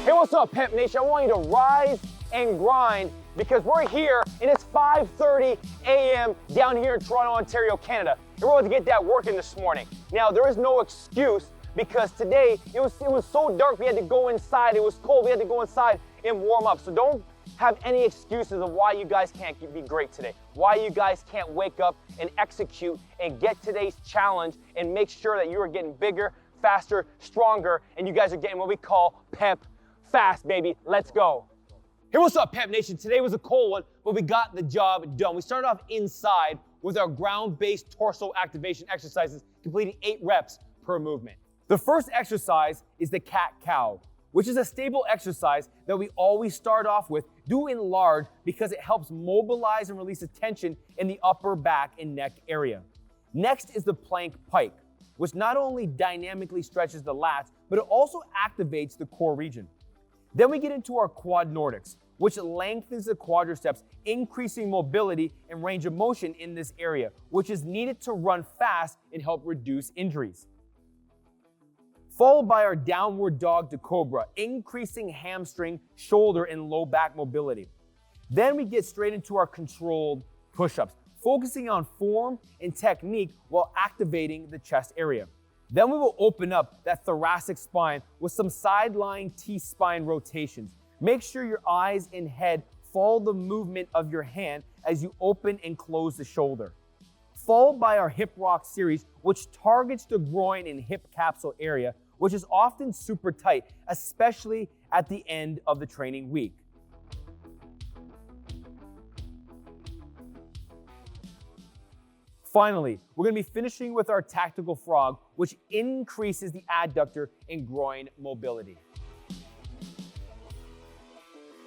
Hey, what's up, Pep Nation? I want you to rise and grind because we're here and it's 5:30 a.m. down here in Toronto, Ontario, Canada. And we're going to get that working this morning. Now, there is no excuse because today it was so dark we had to go inside. It was cold. We had to go inside and warm up. So don't have any excuses of why you guys can't be great today, why you guys can't wake up and execute and get today's challenge and make sure that you are getting bigger, faster, stronger, and you guys are getting what we call pep fast, baby. Let's go. Hey, what's up, Pep Nation? Today was a cold one, but we got the job done. We started off inside with our ground-based torso activation exercises, completing 8 reps per movement. The first exercise is the cat-cow, which is a stable exercise that we always start off with, do in large because it helps mobilize and release the tension in the upper back and neck area. Next is the plank pike, which not only dynamically stretches the lats, but it also activates the core region. Then we get into our quad Nordics, which lengthens the quadriceps, increasing mobility and range of motion in this area, which is needed to run fast and help reduce injuries. Followed by our downward dog to cobra, increasing hamstring, shoulder, and low back mobility. Then we get straight into our controlled push-ups, focusing on form and technique while activating the chest area. Then we will open up that thoracic spine with some sideline T-spine rotations. Make sure your eyes and head follow the movement of your hand as you open and close the shoulder. Followed by our hip rock series, which targets the groin and hip capsule area, which is often super tight, especially at the end of the training week. Finally, we're going to be finishing with our tactical frog, which increases the adductor and groin mobility.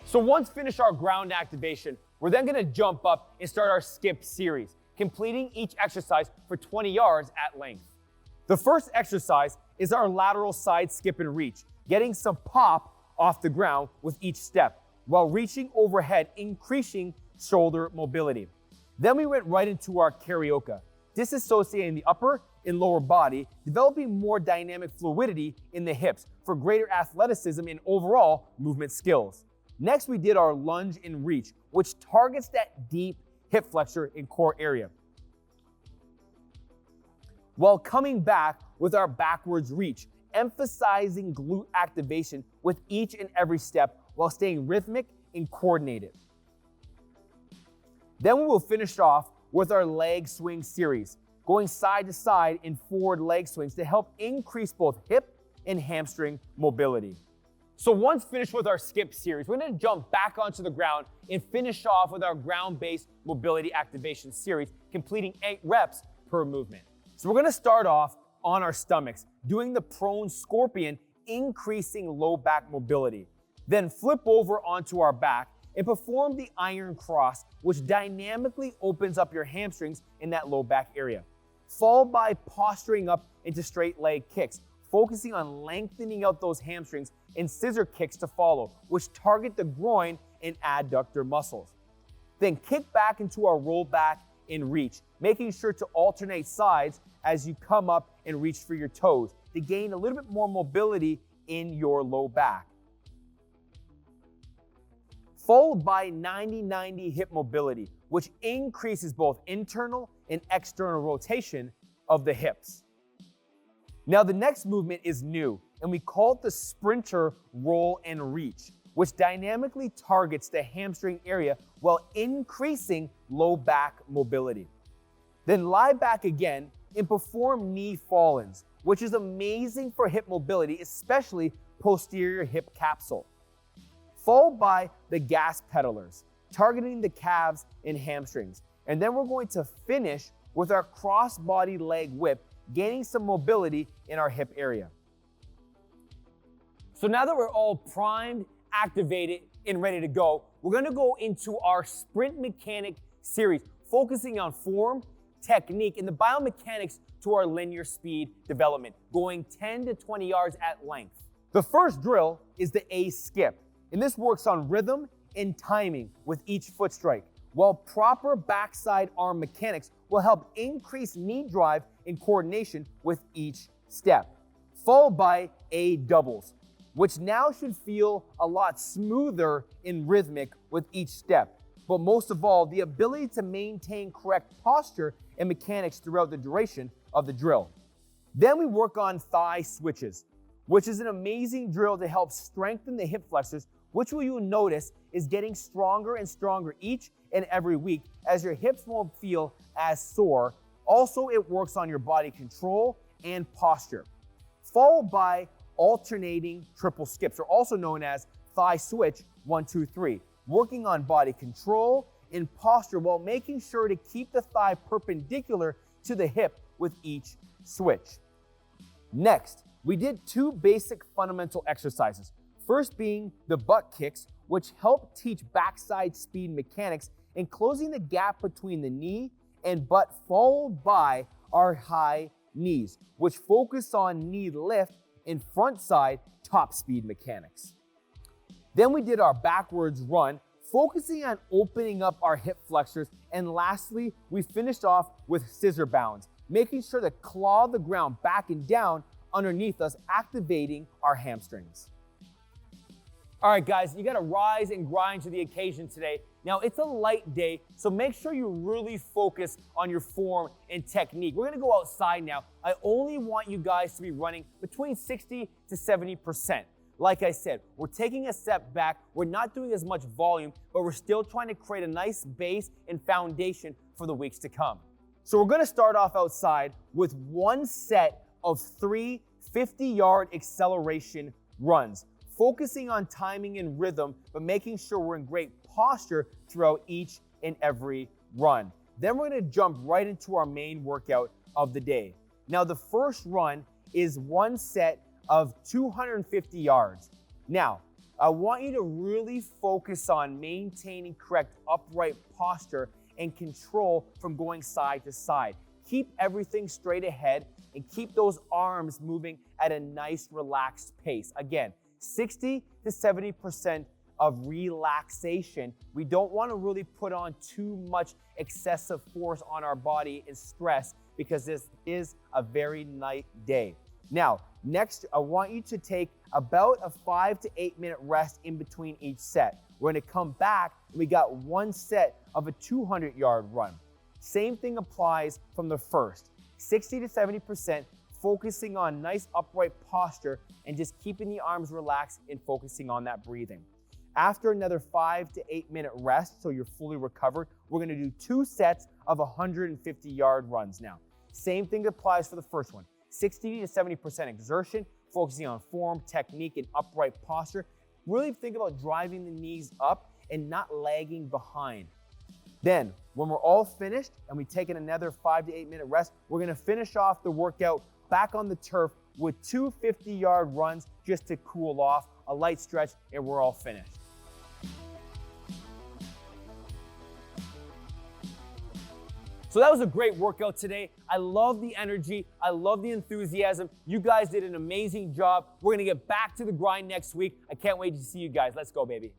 So once finished our ground activation, we're then going to jump up and start our skip series, completing each exercise for 20 yards at length. The first exercise is our lateral side skip and reach, getting some pop off the ground with each step, while reaching overhead, increasing shoulder mobility. Then we went right into our karaoke, disassociating the upper and lower body, developing more dynamic fluidity in the hips for greater athleticism and overall movement skills. Next, we did our lunge and reach, which targets that deep hip flexor and core area, while coming back with our backwards reach, emphasizing glute activation with each and every step while staying rhythmic and coordinated. Then we will finish off with our leg swing series, going side to side in forward leg swings to help increase both hip and hamstring mobility. So once finished with our skip series, we're going to jump back onto the ground and finish off with our ground-based mobility activation series, completing 8 reps per movement. So we're going to start off on our stomachs, doing the prone scorpion, increasing low back mobility. Then flip over onto our back and perform the iron cross, which dynamically opens up your hamstrings in that low back area. Followed by posturing up into straight leg kicks, focusing on lengthening out those hamstrings, and scissor kicks to follow, which target the groin and adductor muscles. Then kick back into our roll back and reach, making sure to alternate sides as you come up and reach for your toes to gain a little bit more mobility in your low back. Followed by 90-90 hip mobility, which increases both internal and external rotation of the hips. Now the next movement is new, and we call it the sprinter roll and reach, which dynamically targets the hamstring area while increasing low back mobility. Then lie back again and perform knee fall-ins, which is amazing for hip mobility, especially posterior hip capsule. Followed by the gas pedalers, targeting the calves and hamstrings. And then we're going to finish with our cross-body leg whip, gaining some mobility in our hip area. So now that we're all primed, activated, and ready to go, we're gonna go into our sprint mechanic series, focusing on form, technique, and the biomechanics to our linear speed development, going 10 to 20 yards at length. The first drill is the A skip, and this works on rhythm and timing with each foot strike, while proper backside arm mechanics will help increase knee drive and coordination with each step. Followed by A doubles, which now should feel a lot smoother and rhythmic with each step. But most of all, the ability to maintain correct posture and mechanics throughout the duration of the drill. Then we work on thigh switches, which is an amazing drill to help strengthen the hip flexors, which you'll notice is getting stronger and stronger each and every week as your hips won't feel as sore. Also, it works on your body control and posture. Followed by alternating triple skips, or also known as thigh switch 1, 2, 3, working on body control and posture while making sure to keep the thigh perpendicular to the hip with each switch. Next, we did 2 basic fundamental exercises. First being the butt kicks, which help teach backside speed mechanics and closing the gap between the knee and butt, followed by our high knees, which focus on knee lift and front side top speed mechanics. Then we did our backwards run, focusing on opening up our hip flexors. And lastly, we finished off with scissor bounds, making sure to claw the ground back and down underneath us, activating our hamstrings. All right, guys, you gotta rise and grind to the occasion today. Now, it's a light day, so make sure you really focus on your form and technique. We're gonna go outside now. I only want you guys to be running between 60 to 70%. Like I said, we're taking a step back. We're not doing as much volume, but we're still trying to create a nice base and foundation for the weeks to come. So we're gonna start off outside with 1 set of 3 50-yard acceleration runs, focusing on timing and rhythm, but making sure we're in great posture throughout each and every run. Then we're gonna jump right into our main workout of the day. Now, the first run is 1 set of 250 yards. Now, I want you to really focus on maintaining correct upright posture and control from going side to side. Keep everything straight ahead and keep those arms moving at a nice relaxed pace. Again, 60 to 70% of relaxation. We don't want to really put on too much excessive force on our body and stress because this is a very light day. Now, next, I want you to take about a 5 to 8 minute rest in between each set. We're going to come back and we got 1 set of a 200-yard run. Same thing applies from the first. 60 to 70%, focusing on nice upright posture and just keeping the arms relaxed and focusing on that breathing. After another 5 to 8 minute rest, so you're fully recovered, we're gonna do 2 sets of 150-yard runs now. Same thing applies for the first one. 60 to 70% exertion, focusing on form, technique, and upright posture. Really think about driving the knees up and not lagging behind. Then, when we're all finished and we've taken another 5 to 8 minute rest, we're gonna finish off the workout back on the turf with 2 50-yard runs just to cool off, a light stretch, and we're all finished. So that was a great workout today. I love the energy. I love the enthusiasm. You guys did an amazing job. We're gonna get back to the grind next week. I can't wait to see you guys. Let's go, baby.